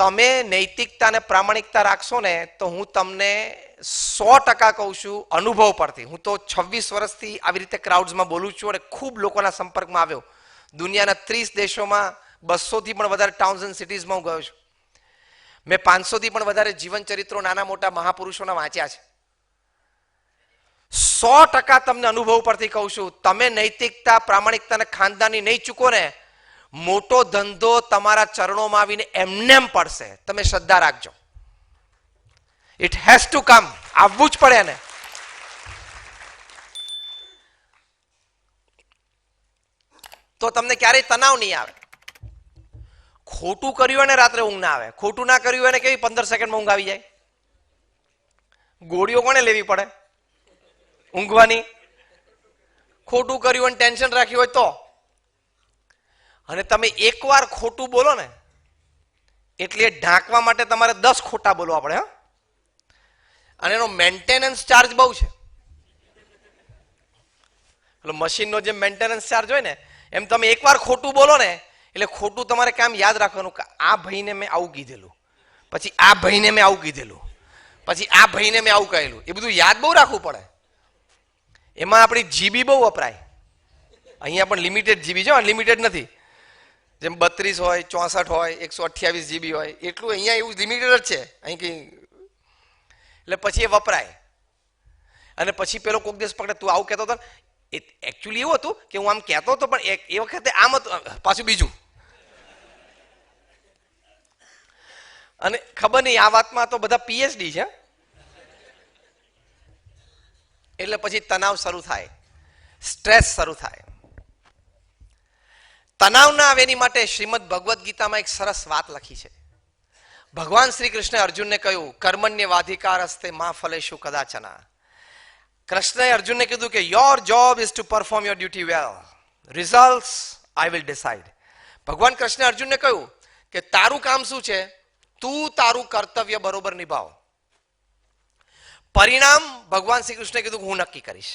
તમે નૈતિકતા અને પ્રામાણિકતા રાખશો ને તો હું તમને 100% કહું છું અનુભવ પરથી. હું તો 26 વર્ષથી આવી રીતે ક્રાઉડ્સમાં બોલું છું અને ખૂબ લોકોના સંપર્કમાં આવ્યો. દુનિયાના 30 દેશોમાં 200થી પણ વધારે ટાઉન્સ એન્ડ સિટીઝમાં હું ગયો છું. મેં 500થી પણ વધારે જીવન ચરિત્રો નાના મોટા મહાપુરુષોના વાંચ્યા છે. 100% તમને અનુભવ પરથી કહું છું, તમે નૈતિકતા પ્રામાણિકતા અને ખાનદાની નહીં ચૂકો ને, મોટો ધંધો તમારા ચરણોમાં આવીને એમનેમ પડશે. તમે શ્રદ્ધા રાખજો. It has to come. આવવું જ પડે ને. તો તમને ક્યારેય તણાવ નહીં આવે. ખોટું કર્યું હોય ને રાત્રે ઊંઘ ના આવે. ખોટું ના કર્યું હોય ને કેવી 15 સેકન્ડમાં ઊંઘ આવી જાય. ગોળીઓ કોને લેવી પડે ઊંઘવાની? ખોટું કર્યું હોય ટેન્શન રાખ્યું હોય તો. અને તમે એકવાર ખોટું બોલો ને એટલે ઢાંકવા માટે તમારે 10 ખોટા બોલવા પડે. હા, અને એનો મેન્ટેનન્સ ચાર્જ બહુ છે. એટલે મશીનનો જે મેન્ટેનન્સ ચાર્જ હોય ને એમ તમે એકવાર ખોટું બોલો ને એટલે ખોટું તમારે કામ યાદ રાખવાનું કે આ ભાઈને મેં આવું કીધેલું, પછી આ ભાઈને મેં આવું કીધેલું, પછી આ ભાઈને મેં આવું કહેલું. એ બધું યાદ બહુ રાખવું પડે. એમાં આપણી જીબી બહુ વપરાય. અહીંયા પણ લિમિટેડ જીબી છે, અનલિમિટેડ નથી. જેમ 32 હોય, 64 હોય, 128 જીબી હોય, એટલું અહીંયા એવું લિમિટેડ જ છે અહીં કઈ. એટલે પછી એ વપરાય. અને પછી પેલો કોક દિવસ પકડે તું આવું કહેતો હતો. એકચ્યુઅલી એવું હતું કે હું આમ કહેતો હતો પણ એ વખતે આમ હતું, પાછું બીજું. અને ખબર નહીં આ વાતમાં તો બધા પીએચડી છે. એટલે પછી તણાવ શરૂ થાય, સ્ટ્રેસ શરૂ થાય. તણાવ ના આવે એની માટે શ્રીમદ ભગવદ્ ગીતામાં એક સરસ વાત લખી છે. ભગવાન શ્રી કૃષ્ણે અર્જુનને કહ્યું કર્મણ્ય વાધિકાર હસ્તે મા ફલેશુ કદાચના. કૃષ્ણએ અર્જુનને કીધું કે your job is two perform your duty well, results I will decide. ભગવાન કૃષ્ણે અર્જુનને કહ્યું કે તારું કામ શું છે, તું તારું કર્તવ્ય બરોબર નિભાવ. પરિણામ ભગવાન શ્રી કૃષ્ણે કીધું હું નક્કી કરીશ.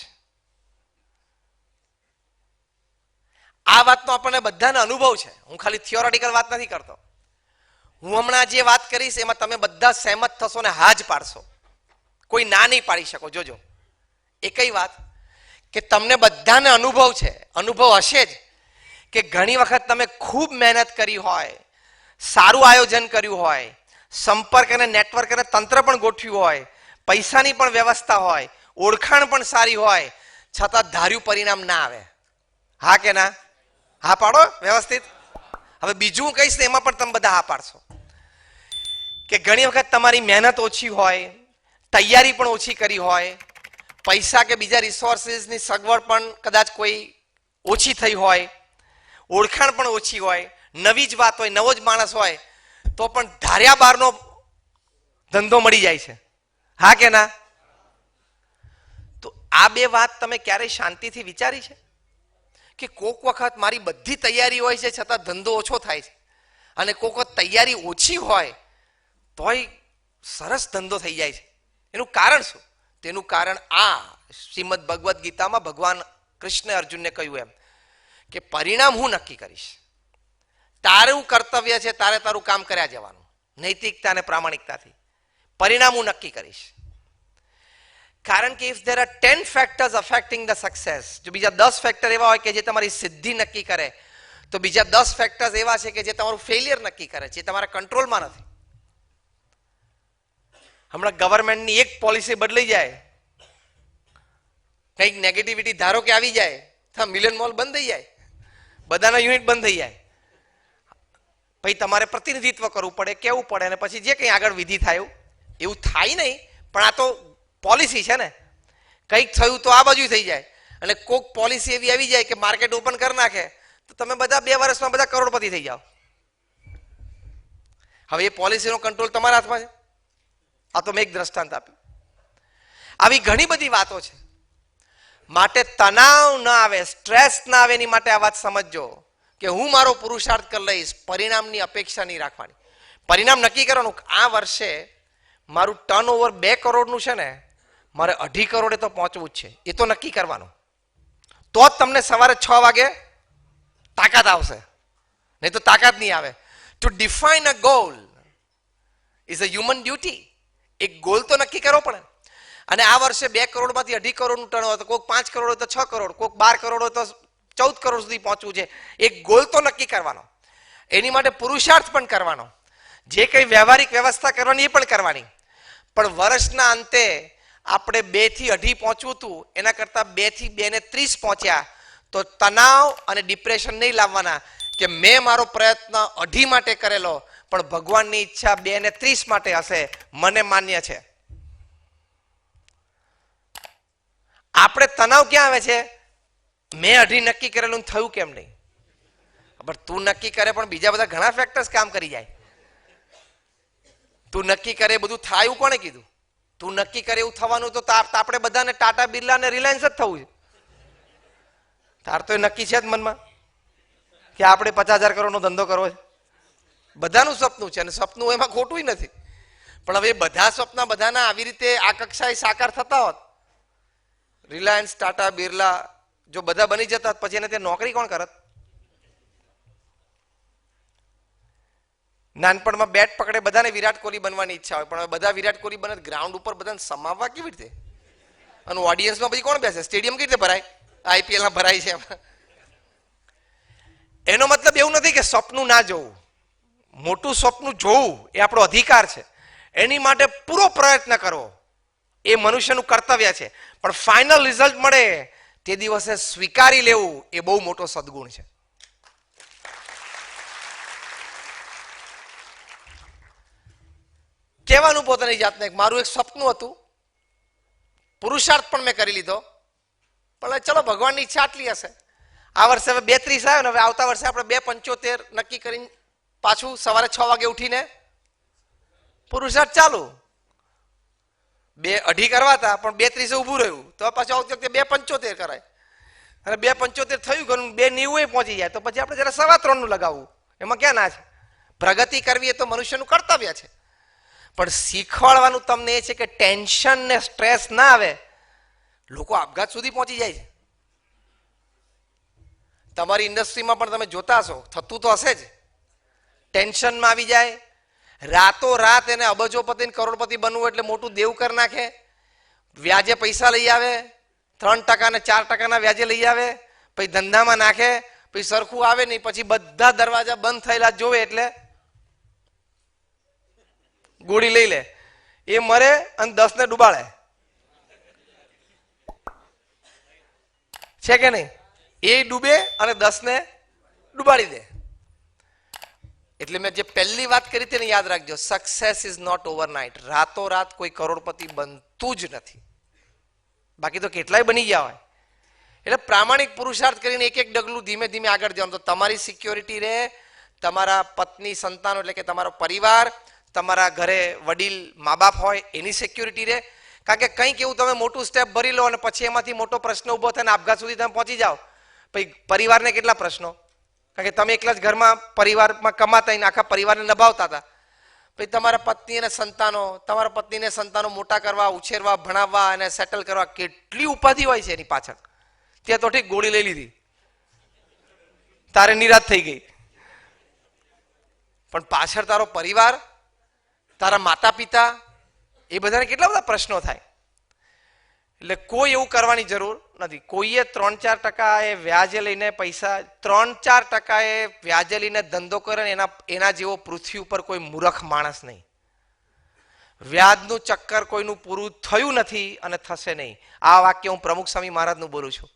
આ વાતનો આપણને બધાને અનુભવ છે. હું ખાલી થિયોરેટિકલ વાત નથી કરતો. હું હમણાં જે વાત કરીશ એમાં તમે બધા સહેમત થશો ને હા જ પાડશો. કોઈ ના નહીં પાડી શકો. જોજો એકઈ વાત કે તમને બધાને અનુભવ છે, અનુભવ હશે જ કે ઘણી વખત તમે ખૂબ મહેનત કરી હોય, સારું આયોજન કર્યું હોય, સંપર્ક અને નેટવર્ક અને તંત્ર પણ ગોઠવ્યું હોય, પૈસાની પણ વ્યવસ્થા હોય, ઓળખાણ પણ સારી હોય, છતાં ધાર્યું પરિણામ ના આવે. હા કે ના? હા પાડો વ્યવસ્થિત. હવે બીજું કહીશ ને એમાં પણ તમે બધા હા પાડશો કે ઘણી વખત તમારી મહેનત ઓછી હોય, તૈયારી પણ ઓછી કરી હોય, પૈસા કે બીજા રિસોર્સિસની સગવડ પણ કદાચ કોઈ ઓછી થઈ હોય, ઓળખાણ પણ ઓછી હોય, નવી જ વાત હોય, નવો જ માણસ હોય, તો પણ ધાર્યા બારનો ધંધો મળી જાય છે. હા કે ના? તો આ બે વાત તમે ક્યારેય શાંતિથી વિચારી છે કે કોક વખત મારી બધી તૈયારી હોય છે છતાં ધંધો ઓછો થાય છે, અને કોક વખત તૈયારી ઓછી હોય તોય સરસ ધંધો થઈ જાય છે. એનું કારણ શું? તેનું કારણ આ શ્રીમદ ભગવદ્ ગીતામાં ભગવાન કૃષ્ણે અર્જુનને કહ્યું એમ કે પરિણામ હું નક્કી કરીશ. તારું કર્તવ્ય છે તારે તારું કામ કર્યા જવાનું નૈતિકતા અને પ્રામાણિકતાથી. પરિણામ હું નક્કી કરીશ. કારણ કે if there are 10 factors affecting the success, જો બીજા 10 ફેક્ટર એવા હોય કે જે તમારી સિદ્ધિ નક્કી કરે, તો બીજા 10 ફેક્ટર્સ એવા છે કે જે તમારું ફેલિયર નક્કી કરે છે, જે તમારા કંટ્રોલમાં નથી. હમણાં ગવર્મેન્ટની એક પોલિસી બદલાઈ જાય, કંઈક નેગેટિવિટી ધારો કે આવી જાય, તો મિલિયન મોલ બંધ થઈ જાય, બધાના યુનિટ બંધ થઈ જાય. પછી તમારે પ્રતિનિધિત્વ કરવું પડે, કેવું પડે, અને પછી જે કંઈ આગળ વિધિ થાય એવું થાય નહીં. પણ આ તો પોલિસી છે ને, કંઈક થયું તો આ બાજુ થઈ જાય, અને કોક પોલિસી એવી આવી જાય કે માર્કેટ ઓપન કરી નાખે તો તમે બધા 2 વર્ષમાં બધા કરોડપતિ થઈ જાઓ. હવે એ પોલિસીનો કંટ્રોલ તમારા હાથમાં છે. આ તો મેં એક દ્રષ્ટાંત આપ્યું. આવી ઘણી બધી વાતો છે. માટે તણાવ ના આવે, સ્ટ્રેસ ના આવે એની માટે આ વાત સમજજો કે હું મારો પુરુષાર્થ કરી લઈશ. પરિણામની અપેક્ષા નહીં રાખવાની. પરિણામ નક્કી કરવાનું. આ વર્ષે મારું ટર્નઓવર 2 કરોડનું છે ને, મારે 2.5 કરોડે તો પહોંચવું જ છે. એ તો નક્કી કરવાનું. તો જ તમને સવારે 6 વાગે તાકાત આવશે, નહીં તો તાકાત નહીં આવે. To define a goal, is a human duty. એક ગોલ તો નક્કી કરવો પડે. અને આ વર્ષે 2 કરોડમાંથી 2.5 કરોડનું ટર્ન હોય તો કોઈક 5 કરોડ હોય તો 6 કરોડ, કોઈક 12 કરોડ હોય તો 14 કરોડ સુધી પહોંચવું છે. એક ગોલ તો નક્કી કરવાનો, એની માટે પુરુષાર્થ પણ કરવાનો, જે કંઈ વ્યવહારિક વ્યવસ્થા કરવાની એ પણ કરવાની. પણ વર્ષના અંતે આપણે 2 થી 2.5 પહોંચવું હતું, એના કરતાં 2 થી 2 ને 30 પહોંચ્યા તો તણાવ અને ડિપ્રેશન નહીં લાવવાના કે મેં મારો પ્રયત્ન 2.5 માટે કરેલો પણ ભગવાનની ઈચ્છા 2 ને 30 માટે હશે, મને માન્ય છે. આપણે તણાવ ક્યાં આવે છે? મેં 2.5 નક્કી કરેલું થયું કેમ નહીં? પણ તું નક્કી કરે પણ બીજા બધા ઘણા ફેક્ટર્સ કામ કરી જાય. તું નક્કી કરે બધું થાય એવું કોણે કીધું? તું નક્કી કરે એવું થવાનું તો આપણે બધાને ટાટા બિરલા અને રિલાયન્સ જ થવું છે. તાર તો એ નક્કી છે જ મનમાં કે આપણે 50,000 કરોડનો ધંધો કરવો છે. બધાનું સપનું છે અને સપનું એમાં ખોટું નથી. પણ હવે બધા સપના બધાના આવી રીતે આ કક્ષાએ સાકાર થતા હોત, રિલાયન્સ, ટાટા, બિરલા જો બધા બની જતા પછી એને ત્યાં નોકરી કોણ કરત? નાનપણમાં બેટ પકડે બધાને વિરાટ કોહલી બનવાની ઈચ્છા હોય, પણ હવે બધા વિરાટ કોહલી બને ગ્રાઉન્ડ ઉપર બધાને સમાવવા કેવી રીતે? અને ઓડિયન્સમાં પછી કોણ બેસે? સ્ટેડિયમ કેવી રીતે ભરાય? IPL ના ભરાય છે. એનો મતલબ એવું નથી કે સપનું ના જોવું. મોટું સપનું જોવું એ આપણો અધિકાર છે. એની માટે પૂરો પ્રયત્ન કરવો એ મનુષ્યનું કર્તવ્ય છે. પણ ફાઇનલ રિઝલ્ટ મળે તે દિવસે સ્વીકારી લેવું એ બહુ મોટો સદગુણ છે. કહેવાનું પોતાની જાતને મારું એક સપનું હતું, પુરુષાર્થ પણ મેં કરી લીધો, પણ ચલો ભગવાનની ઈચ્છા આટલી હશે. આ વર્ષે હવે 2.30 આવ્યો ને હવે આવતા વર્ષે આપણે 2.75 નક્કી કરીને પાછું સવારે 6 વાગે ઉઠીને પુરુષાર્થ ચાલુ. 2.5 કરવા હતા પણ 2.30 ઊભું રહ્યું તો પાછું આવતી વખતે 2.75 કરાય. અને 2.75 થયું ઘણું 2.90 પહોંચી જાય તો પછી આપણે જરા 3.25 નું લગાવવું. એમાં ક્યાં ના છે? પ્રગતિ કરવી એ તો મનુષ્યનું કર્તવ્ય છે. પણ શીખવાડવાનું તમને એ છે કે ટેન્શન ને સ્ટ્રેસ ના આવે. લોકો આપઘાત સુધી પહોંચી જાય છે. તમારી ઇન્ડસ્ટ્રીમાં પણ તમે જોતા હશો, થતું તો હશે જ. ટેન્શનમાં આવી જાય, રાતો રાત એને અબજોપતિ ને કરોડપતિ બનવું એટલે મોટું દેવ કરી નાખે, વ્યાજે પૈસા લઈ આવે, 3% ને 4% વ્યાજે લઈ આવે, પછી ધંધામાં નાખે, પછી સરખું આવે નહીં, પછી બધા દરવાજા બંધ થયેલા જોવે એટલે ગોળી લઈ લે. એ મરે અને 10 ને ડૂબાડે છે કે નહીં? એ ડૂબે અને 10 ને ડૂબાડી દે. એટલે મેં જે પહેલી વાત કરી તેને યાદ રાખજો, સક્સેસ ઇઝ નોટ ઓવરનાઇટ. રાતોરાત કોઈ કરોડપતિ બનતું જ નથી, બાકી તો કેટલાય બની ગયા હોય. એટલે પ્રામાણિક પુરુષાર્થ કરીને એક એક ડગલું ધીમે ધીમે આગળ જવાનું. તો તમારી સિક્યોરિટી રહે, તમારા પત્ની સંતાનો એટલે કે તમારો પરિવાર, તમારા ઘરે વડીલ મા બાપ હોય એની સિક્યોરિટી રહે. કારણ કે કંઈક એવું તમે મોટું સ્ટેપ ભરી લો અને પછી એમાંથી મોટો પ્રશ્ન ઉભો થાય અને આપઘાત સુધી તમે પહોંચી જાઓ, પછી પરિવારને કેટલા પ્રશ્નો? કારણ કે તમે એકલા જ ઘરમાં પરિવારમાં કમાતા આખા પરિવારને નભાવતા હતા. પછી તમારા પત્ની અને સંતાનો, તમારા પત્નીને સંતાનો મોટા કરવા, ઉછેરવા, ભણાવવા અને સેટલ કરવા કેટલી ઉપાધિ હોય છે એની પાછળ. ત્યાં તો ઠીક ગોળી લઈ લીધી, તારે નિરાશ થઈ ગઈ, પણ પાછળ તારો પરિવાર, તારા માતા પિતા, એ બધાને કેટલા બધા પ્રશ્નો થાય. એટલે કોઈ એવું કરવાની જરૂર નથી. કોઈએ 3-4% એ વ્યાજે લઈને પૈસા, 3-4% એ વ્યાજે લઈને ધંધો કરે ને એના જેવો પૃથ્વી ઉપર કોઈ મૂર્ખ માણસ નહીં. વ્યાજનું ચક્કર કોઈનું પૂરું થયું નથી અને થશે નહીં. આ વાક્ય હું પ્રમુખ સ્વામી મહારાજનું બોલું છું.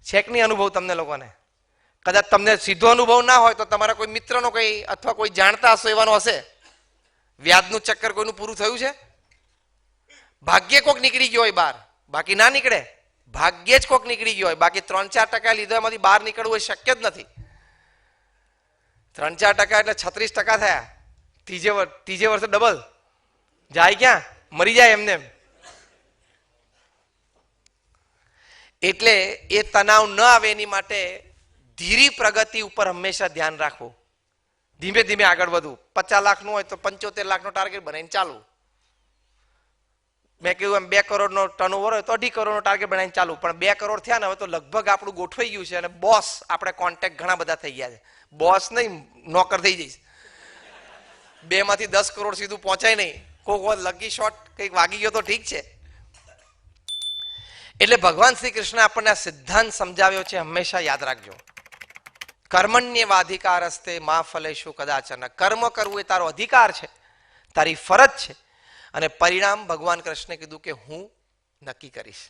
છે કે નહીં અનુભવ તમને લોકોને? કદાચ તમને સીધો અનુભવ ના હોય તો તમારા કોઈ મિત્રનો કોઈ અથવા કોઈ જાણતા હશો એવાનો હશે. વ્યાજનું ચક્કર કોઈનું પૂરું થયું છે? ભાગ્યે કોક નીકળી ગયો હોય બહાર, બાકી ના નીકળે. ભાગ્યે જ કોક નીકળી ગયો હોય, બાકી 3-4% લીધો એમાંથી બહાર નીકળવું એ શક્ય જ નથી. 3-4% એટલે 36% થયા. ત્રીજે વર્ષે ડબલ જાય ક્યાં? મરી જાય એમને. એટલે એ તણાવ ન આવે એની માટે ધીરી પ્રગતિ ઉપર હંમેશા ધ્યાન રાખવું. ધીમે ધીમે આગળ વધવું. 50 લાખનું હોય તો 75 લાખનો ટાર્ગેટ બનાવીને ચાલુ. મેં કહ્યું એમ 2 કરોડનો ટર્નઓવર હોય તો 2.5 કરોડનો ટાર્ગેટ બનાવીને ચાલુ. પણ 2 કરોડ થયા ને હવે તો લગભગ આપણું ગોઠવાઈ ગયું છે અને બોસ આપણે કોન્ટેક્ટ ઘણા બધા થઈ ગયા છે. બોસ નહીં, નોકર થઈ જઈશ. 2 માંથી 10 કરોડ સીધું પહોંચાય નહીં, કોક વાર લકી શોટ કંઈક વાગી ગયો તો ઠીક છે. એટલે ભગવાન શ્રી કૃષ્ણ આપણને આ સિદ્ધાંત સમજાવ્યો છે, હંમેશા યાદ રાખજો. કર્મણ્યવાધિકાર હસ્તે મા ફલેશુ કદાચન. કર્મ કરવું એ તારો અધિકાર છે, તારી ફરજ છે, અને પરિણામ ભગવાન કૃષ્ણે કીધું કે હું નક્કી કરીશ.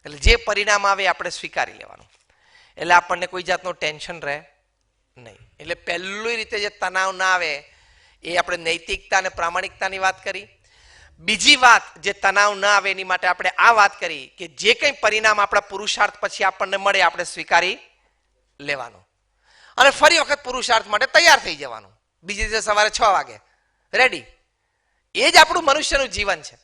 એટલે જે પરિણામ આવે આપણે સ્વીકારી લેવાનું, એટલે આપણને કોઈ જાતનું ટેન્શન રહે નહીં. એટલે પહેલી રીતે જે તણાવ ના આવે એ આપણે નૈતિકતા અને પ્રામાણિકતાની વાત કરી. બીજી વાત જે તણાવ ના આવે એની માટે આપણે આ વાત કરી કે જે કંઈ પરિણામ આપણા પુરુષાર્થ પછી આપણને મળે આપણે સ્વીકારી લેવાનું, અને ફરી વખત પુરુષાર્થ માટે તૈયાર થઈ જવાનું. બીજી દિવસે સવારે 6 વાગે રેડી. એ જ આપણું મનુષ્યનું જીવન છે.